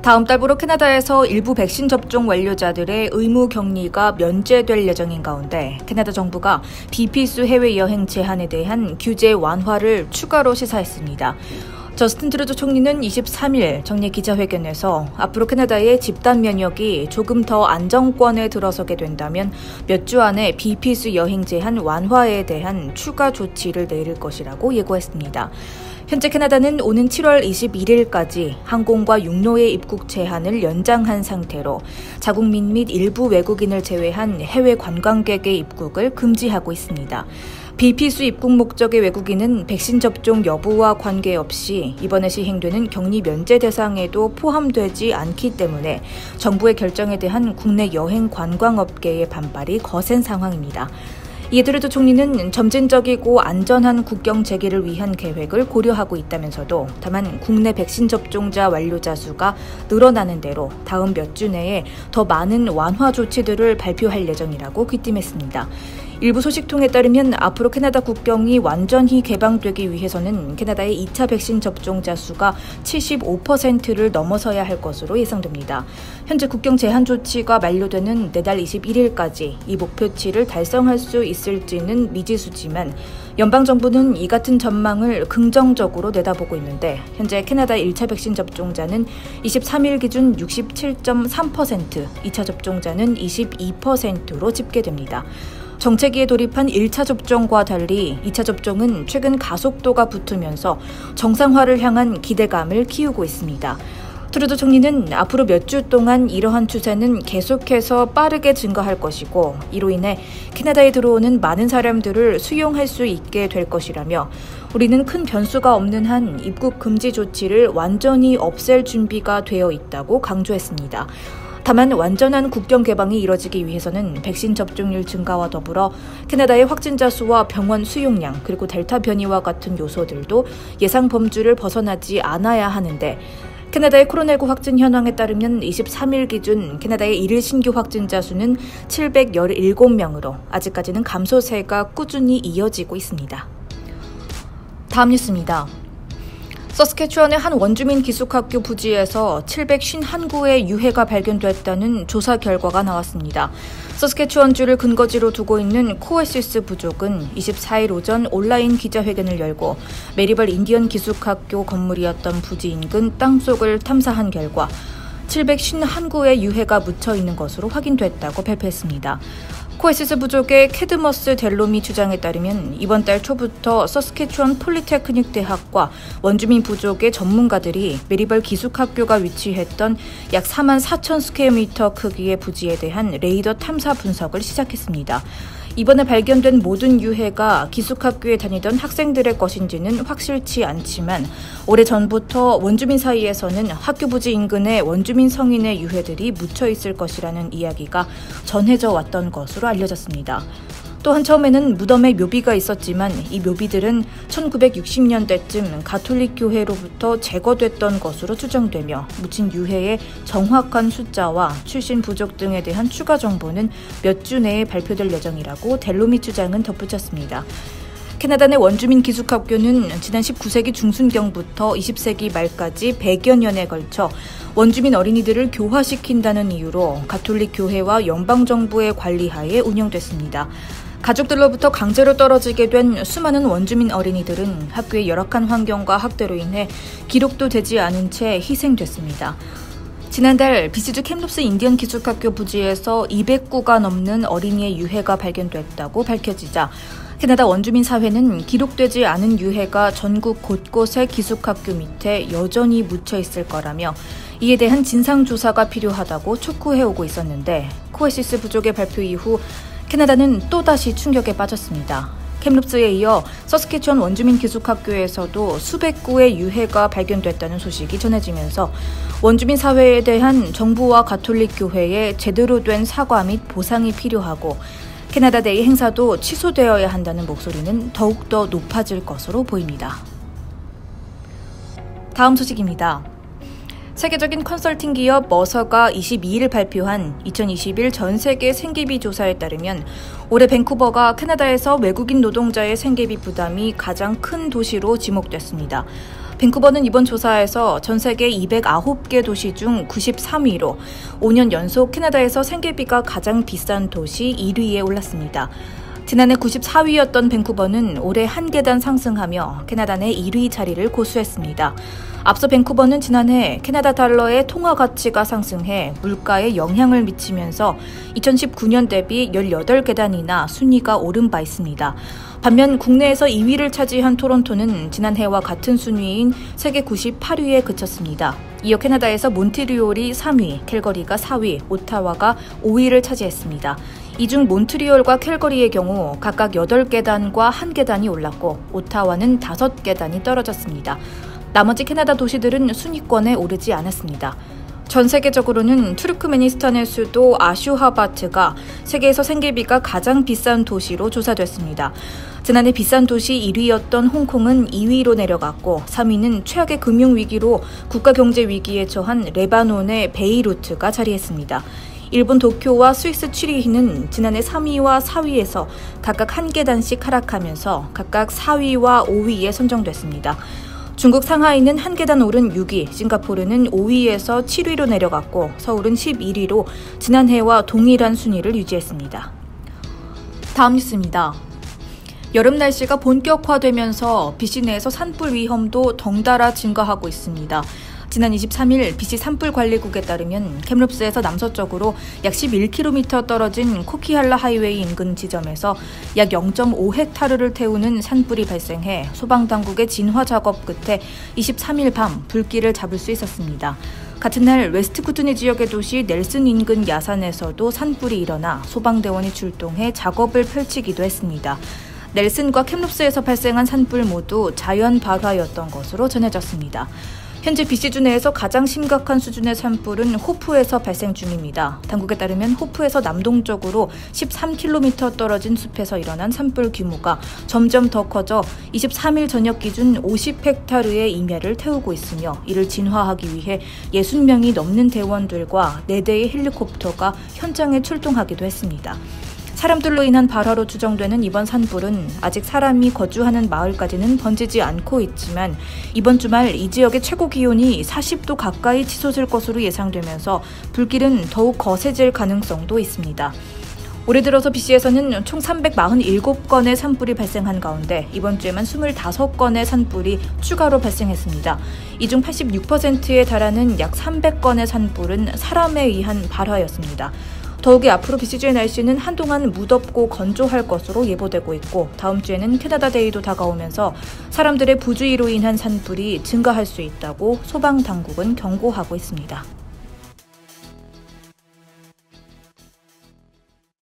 다음 달부로 캐나다에서 일부 백신 접종 완료자들의 의무 격리가 면제될 예정인 가운데 캐나다 정부가 비필수 해외여행 제한에 대한 규제 완화를 추가로 시사했습니다. 저스틴 트루도 총리는 23일 정례 기자회견에서 앞으로 캐나다의 집단 면역이 조금 더 안정권에 들어서게 된다면 몇 주 안에 비필수 여행 제한 완화에 대한 추가 조치를 내릴 것이라고 예고했습니다. 현재 캐나다는 오는 7월 21일까지 항공과 육로의 입국 제한을 연장한 상태로 자국민 및 일부 외국인을 제외한 해외 관광객의 입국을 금지하고 있습니다. 비필수 입국 목적의 외국인은 백신 접종 여부와 관계없이 이번에 시행되는 격리 면제 대상에도 포함되지 않기 때문에 정부의 결정에 대한 국내 여행 관광업계의 반발이 거센 상황입니다. 이에 트루도 총리는 점진적이고 안전한 국경 재개를 위한 계획을 고려하고 있다면서도 다만 국내 백신 접종자 완료자 수가 늘어나는 대로 다음 몇 주 내에 더 많은 완화 조치들을 발표할 예정이라고 귀띔했습니다. 일부 소식통에 따르면 앞으로 캐나다 국경이 완전히 개방되기 위해서는 캐나다의 2차 백신 접종자 수가 75%를 넘어서야 할 것으로 예상됩니다. 현재 국경 제한 조치가 만료되는 내달 21일까지 이 목표치를 달성할 수 있을지는 미지수지만 연방정부는 이 같은 전망을 긍정적으로 내다보고 있는데 현재 캐나다 1차 백신 접종자는 23일 기준 67.3%, 2차 접종자는 22%로 집계됩니다. 정체기에 돌입한 1차 접종과 달리 2차 접종은 최근 가속도가 붙으면서 정상화를 향한 기대감을 키우고 있습니다. 트루도 총리는 앞으로 몇 주 동안 이러한 추세는 계속해서 빠르게 증가할 것이고 이로 인해 캐나다에 들어오는 많은 사람들을 수용할 수 있게 될 것이라며 우리는 큰 변수가 없는 한 입국 금지 조치를 완전히 없앨 준비가 되어 있다고 강조했습니다. 다만 완전한 국경 개방이 이뤄지기 위해서는 백신 접종률 증가와 더불어 캐나다의 확진자 수와 병원 수용량 그리고 델타 변이와 같은 요소들도 예상 범주를 벗어나지 않아야 하는데 캐나다의 코로나19 확진 현황에 따르면 23일 기준 캐나다의 일일 신규 확진자 수는 717명으로 아직까지는 감소세가 꾸준히 이어지고 있습니다. 다음 뉴스입니다. 서스캐추원의 한 원주민 기숙학교 부지에서 751구의 유해가 발견됐다는 조사 결과가 나왔습니다. 서스캐추원주를 근거지로 두고 있는 코에시스 부족은 24일 오전 온라인 기자회견을 열고 메리벌 인디언 기숙학교 건물이었던 부지 인근 땅속을 탐사한 결과 751구의 유해가 묻혀 있는 것으로 확인됐다고 발표했습니다. 코에시스 부족의 캐드머스 델롬이 주장에 따르면 이번 달 초부터 서스캐추원 폴리테크닉 대학과 원주민 부족의 전문가들이 메리벌 기숙학교가 위치했던 약 4만 4천 스퀘어미터 크기의 부지에 대한 레이더 탐사 분석을 시작했습니다. 이번에 발견된 모든 유해가 기숙학교에 다니던 학생들의 것인지는 확실치 않지만 오래전부터 원주민 사이에서는 학교 부지 인근에 원주민 성인의 유해들이 묻혀 있을 것이라는 이야기가 전해져 왔던 것으로 알려졌습니다. 또한 처음에는 무덤에 묘비가 있었지만 이 묘비들은 1960년대쯤 가톨릭 교회로부터 제거됐던 것으로 추정되며 묻힌 유해의 정확한 숫자와 출신 부족 등에 대한 추가 정보는 몇 주 내에 발표될 예정이라고 델로미 주장은 덧붙였습니다. 캐나다 내 원주민 기숙학교는 지난 19세기 중순경부터 20세기 말까지 100여 년에 걸쳐 원주민 어린이들을 교화시킨다는 이유로 가톨릭 교회와 연방정부의 관리하에 운영됐습니다. 가족들로부터 강제로 떨어지게 된 수많은 원주민 어린이들은 학교의 열악한 환경과 학대로 인해 기록도 되지 않은 채 희생됐습니다. 지난달 BC주 캡롭스 인디언 기숙학교 부지에서 200구가 넘는 어린이의 유해가 발견됐다고 밝혀지자 캐나다 원주민 사회는 기록되지 않은 유해가 전국 곳곳의 기숙학교 밑에 여전히 묻혀 있을 거라며 이에 대한 진상조사가 필요하다고 촉구해오고 있었는데 코에시스 부족의 발표 이후 캐나다는 또다시 충격에 빠졌습니다. 캡롭스에 이어 서스캐추원 원주민 기숙학교에서도 수백 구의 유해가 발견됐다는 소식이 전해지면서 원주민 사회에 대한 정부와 가톨릭 교회의 제대로 된 사과 및 보상이 필요하고 캐나다 데이 행사도 취소되어야 한다는 목소리는 더욱더 높아질 것으로 보입니다. 다음 소식입니다. 세계적인 컨설팅 기업 머서가 22일 발표한 2021 전 세계 생계비 조사에 따르면 올해 밴쿠버가 캐나다에서 외국인 노동자의 생계비 부담이 가장 큰 도시로 지목됐습니다. 밴쿠버는 이번 조사에서 전 세계 209개 도시 중 93위로 5년 연속 캐나다에서 생계비가 가장 비싼 도시 1위에 올랐습니다. 지난해 94위였던 밴쿠버는 올해 한 계단 상승하며 캐나다 내 1위 자리를 고수했습니다. 앞서 밴쿠버는 지난해 캐나다 달러의 통화 가치가 상승해 물가에 영향을 미치면서 2019년 대비 18계단이나 순위가 오른 바 있습니다. 반면 국내에서 2위를 차지한 토론토는 지난해와 같은 순위인 세계 98위에 그쳤습니다. 이어 캐나다에서 몬트리올이 3위, 캘거리가 4위, 오타와가 5위를 차지했습니다. 이 중 몬트리올과 캘거리의 경우 각각 8계단과 1계단이 올랐고 오타와는 5계단이 떨어졌습니다. 나머지 캐나다 도시들은 순위권에 오르지 않았습니다. 전 세계적으로는 투르크메니스탄의 수도 아슈하바트가 세계에서 생계비가 가장 비싼 도시로 조사됐습니다. 지난해 비싼 도시 1위였던 홍콩은 2위로 내려갔고 3위는 최악의 금융위기로 국가경제위기에 처한 레바논의 베이루트가 자리했습니다. 일본 도쿄와 스위스 취리히는 지난해 3위와 4위에서 각각 1계단씩 하락하면서 각각 4위와 5위에 선정됐습니다. 중국 상하이는 1계단 오른 6위, 싱가포르는 5위에서 7위로 내려갔고 서울은 11위로 지난해와 동일한 순위를 유지했습니다. 다음 뉴스입니다. 여름 날씨가 본격화되면서 비 시내에서 산불 위험도 덩달아 증가하고 있습니다. 지난 23일 BC 산불관리국에 따르면 캡롭스에서 남서쪽으로 약 11km 떨어진 코키할라 하이웨이 인근 지점에서 약 0.5헥타르를 태우는 산불이 발생해 소방당국의 진화 작업 끝에 23일 밤 불길을 잡을 수 있었습니다. 같은 날 웨스트 쿠트니 지역의 도시 넬슨 인근 야산에서도 산불이 일어나 소방대원이 출동해 작업을 펼치기도 했습니다. 넬슨과 캡롭스에서 발생한 산불 모두 자연 발화였던 것으로 전해졌습니다. 현재 BC주 내에서 가장 심각한 수준의 산불은 호프에서 발생 중입니다. 당국에 따르면 호프에서 남동쪽으로 13km 떨어진 숲에서 일어난 산불 규모가 점점 더 커져 23일 저녁 기준 50헥타르의 임야를 태우고 있으며 이를 진화하기 위해 60명이 넘는 대원들과 4대의 헬리콥터가 현장에 출동하기도 했습니다. 사람들로 인한 발화로 추정되는 이번 산불은 아직 사람이 거주하는 마을까지는 번지지 않고 있지만 이번 주말 이 지역의 최고 기온이 40도 가까이 치솟을 것으로 예상되면서 불길은 더욱 거세질 가능성도 있습니다. 올해 들어서 BC에서는 총 347건의 산불이 발생한 가운데 이번 주에만 25건의 산불이 추가로 발생했습니다. 이 중 86%에 달하는 약 300건의 산불은 사람에 의한 발화였습니다. 더욱이 앞으로 BC주의 날씨는 한동안 무덥고 건조할 것으로 예보되고 있고 다음 주에는 캐나다 데이도 다가오면서 사람들의 부주의로 인한 산불이 증가할 수 있다고 소방당국은 경고하고 있습니다.